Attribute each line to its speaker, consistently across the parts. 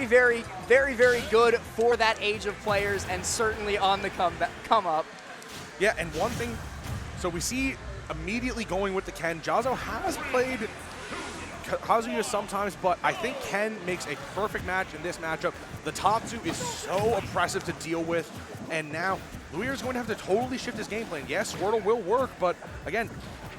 Speaker 1: very, very, very good for that age of players, and certainly on the come up.
Speaker 2: Yeah, and one thing, so we see immediately going with the Ken. Jahzz0 has played Kazuya sometimes, but I think Ken makes a perfect match in this matchup. The Tatsu is so oppressive to deal with, and now Louir is going to have to totally shift his game plan. Yes, Squirtle will work, but again,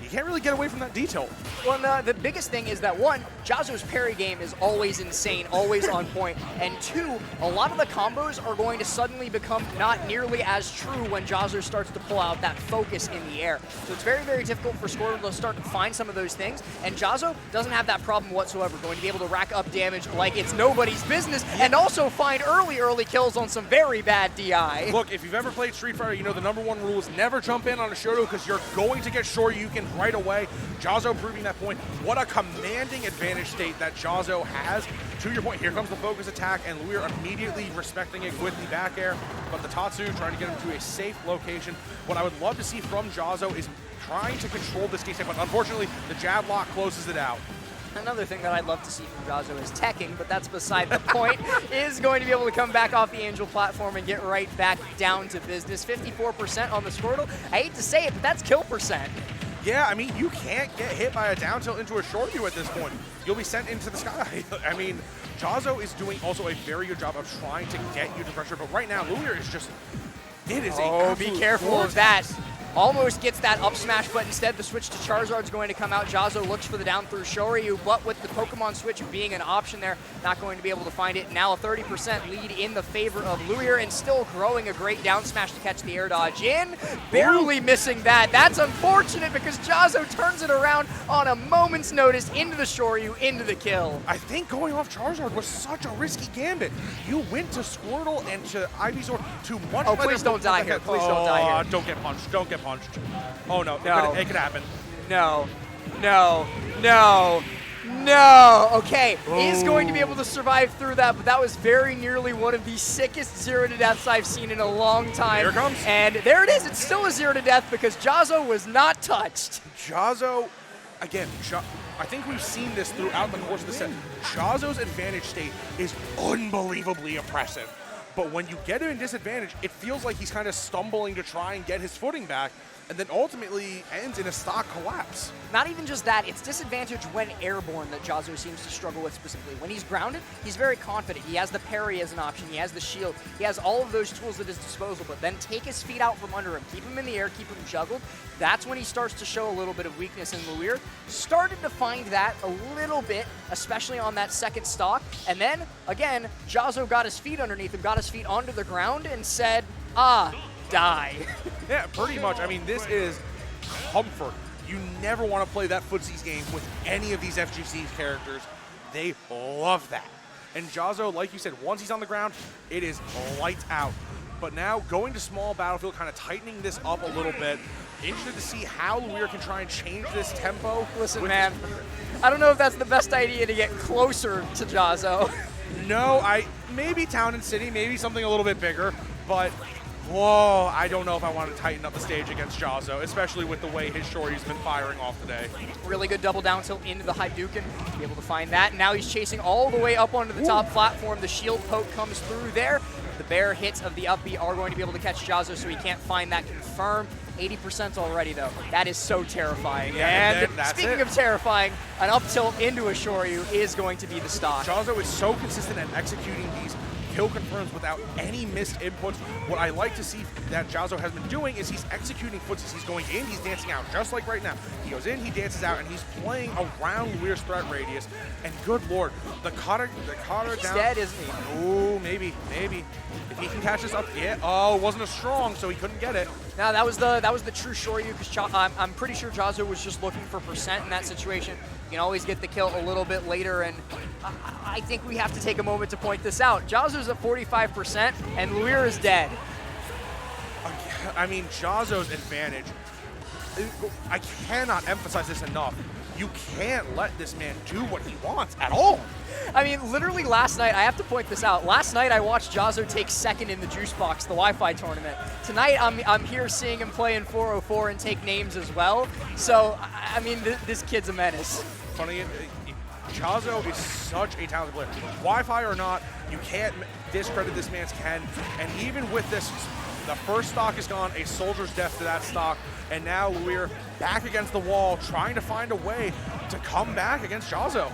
Speaker 2: you can't really get away from that detail.
Speaker 1: Well, the biggest thing is that, one, Jahzz0's parry game is always insane, always on point, and two, a lot of the combos are going to suddenly become not nearly as true when Jahzz0 starts to pull out that focus in the air. So it's very, very difficult for Squirtle to start to find some of those things, and Jahzz0 doesn't have that problem whatsoever, going to be able to rack up damage like it's nobody's business, and also find early kills on some very bad DI.
Speaker 2: Look, if you've ever played Street Fighter, you know the #1 rule is never jump in on a Shoto because you're going to get Shoryuken right away. Jahzz0 proving that point. What a commanding advantage state that Jahzz0 has. To your point, here comes the focus attack, and Louir immediately respecting it with the back air, but the Tatsu trying to get him to a safe location. What I would love to see from Jahzz0 is trying to control this game, but unfortunately, the jab lock closes it out.
Speaker 1: Another thing that I'd love to see from Jahzz0 is teching, but that's beside the point, is going to be able to come back off the Angel platform and get right back down to business. 54% on the Squirtle. I hate to say it, but that's kill percent.
Speaker 2: Yeah, I mean, you can't get hit by a down tilt into a short U at this point. You'll be sent into the sky. I mean, Jahzz0 is doing also a very good job of trying to get you to pressure, but right now, Louir is just, it is
Speaker 1: a be careful of that. Almost gets that up smash, but instead the switch to Charizard's going to come out. Jahzz0 looks for the down through Shoryu, but with the Pokemon switch being an option there, not going to be able to find it. Now a 30% lead in the favor of Louir, and still growing a great down smash to catch the air dodge in. Barely missing that. That's unfortunate because Jahzz0 turns it around on a moment's notice into the Shoryu, into the kill.
Speaker 2: I think going off Charizard was such a risky gambit. You went to Squirtle and to Ivysaur to much
Speaker 1: Oh, please don't die here. Please don't die here.
Speaker 2: Don't get punched. Don't get punched. Oh no, it could happen.
Speaker 1: No. Okay, he's going to be able to survive through that, but that was very nearly one of the sickest 0 to deaths I've seen in a long time.
Speaker 2: Here it comes.
Speaker 1: And there it is. It's still a 0 to death because Jahzz0 was not touched.
Speaker 2: Jahzz0, again, I think we've seen this throughout the course of the set. Jahzz0's advantage state is unbelievably oppressive. But when you get him in disadvantage, it feels like he's kind of stumbling to try and get his footing back, and then ultimately ends in a stock collapse.
Speaker 1: Not even just that, it's disadvantage when airborne that Jahzz0 seems to struggle with specifically. When he's grounded, he's very confident. He has the parry as an option, he has the shield, he has all of those tools at his disposal, but then take his feet out from under him, keep him in the air, keep him juggled. That's when he starts to show a little bit of weakness, and Louir started to find that a little bit, especially on that second stock. And then, again, Jahzz0 got his feet underneath him, got his feet onto the ground, and said, die.
Speaker 2: Yeah, pretty much. I mean, this is comfort. You never want to play that footsies game with any of these FGC characters. They love that. And Jahzz0, like you said, once he's on the ground, it is lights out. But now going to small battlefield, kind of tightening this up a little bit. Interested to see how Louir can try and change this tempo.
Speaker 1: Listen, man, I don't know if that's the best idea to get closer to Jahzz0.
Speaker 2: No, maybe Town and City, maybe something a little bit bigger, but whoa, I don't know if I want to tighten up the stage against Jahzz0, especially with the way his Shoryu's been firing off today.
Speaker 1: Really good double down tilt into the Hadouken, be able to find that. Now he's chasing all the way up onto the top platform. The shield poke comes through there. The bear hits of the up B are going to be able to catch Jahzz0, so he can't find that confirmed. 80% already, though. That is so terrifying.
Speaker 2: Yeah,
Speaker 1: and speaking of terrifying, an up tilt into a Shoryu is going to be the stock.
Speaker 2: Jahzz0 is so consistent at executing these kill confirms without any missed inputs. What I like to see that Jahzz0 has been doing is he's executing footsies. He's going in, he's dancing out, just like right now. He goes in, he dances out, and he's playing around Louir's threat radius. And good lord, the kata down.
Speaker 1: He's dead, isn't he?
Speaker 2: Oh, maybe. If he can catch this up, yeah. Oh, it wasn't as strong, so he couldn't get it.
Speaker 1: No, that was the true Shoryu, because I'm pretty sure Jahzz0 was just looking for percent in that situation. You can always get the kill a little bit later, and I think we have to take a moment to point this out. Jahzz0's at 45%, and Louir is dead.
Speaker 2: I mean, Jahzz0's advantage, I cannot emphasize this enough. You can't let this man do what he wants at all.
Speaker 1: I mean, literally last night, I have to point this out. Last night, I watched Jahzz0 take second in the Juice Box, the Wi-Fi tournament. Tonight, I'm here seeing him play in 404 and take names as well. So, I mean, this kid's a menace.
Speaker 2: Funny, Jahzz0 is such a talented player. Wi-Fi or not, you can't discredit this man's Ken. And even with this, the first stock is gone, a soldier's death to that stock, and now Louir back against the wall, trying to find a way to come back against Jahzz0.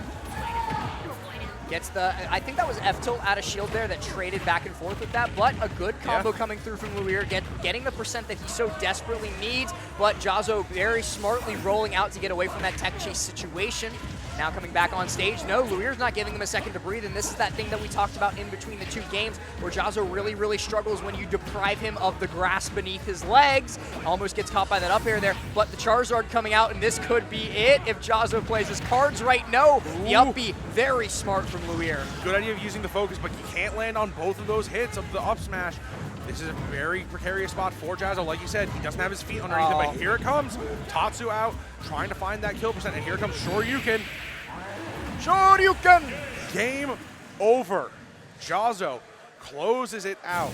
Speaker 1: Gets the, I think that was F-tilt out of shield there that traded back and forth with that, but a good combo coming through from Louir, getting the percent that he so desperately needs, but Jahzz0 very smartly rolling out to get away from that tech chase situation. Now coming back on stage, no, Louir's not giving him a second to breathe, and this is that thing that we talked about in between the two games, where Jahzz0 really, really struggles when you deprive him of the grass beneath his legs. Almost gets caught by that up air there, but the Charizard coming out, and this could be it if Jahzz0 plays his cards right. No, the up B, very smart from Louir.
Speaker 2: Good idea of using the focus, but you can't land on both of those hits of the up smash. This is a very precarious spot for Jahzz0. Like you said, he doesn't have his feet underneath him, but here it comes. Tatsu out, trying to find that kill percent, and here comes Shoryuken. Shoryuken! Game over. Jahzz0 closes it out.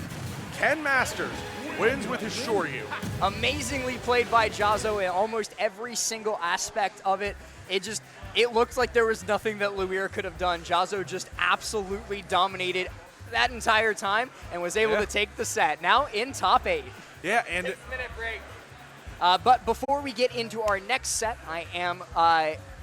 Speaker 2: Ken Masters wins with his Shoryu.
Speaker 1: Amazingly played by Jahzz0 in almost every single aspect of it. It looked like there was nothing that Louir could have done. Jahzz0 just absolutely dominated that entire time and was able to take the set. Now in top 8.
Speaker 2: Yeah, and
Speaker 1: 6-minute break. But before we get into our next set, I am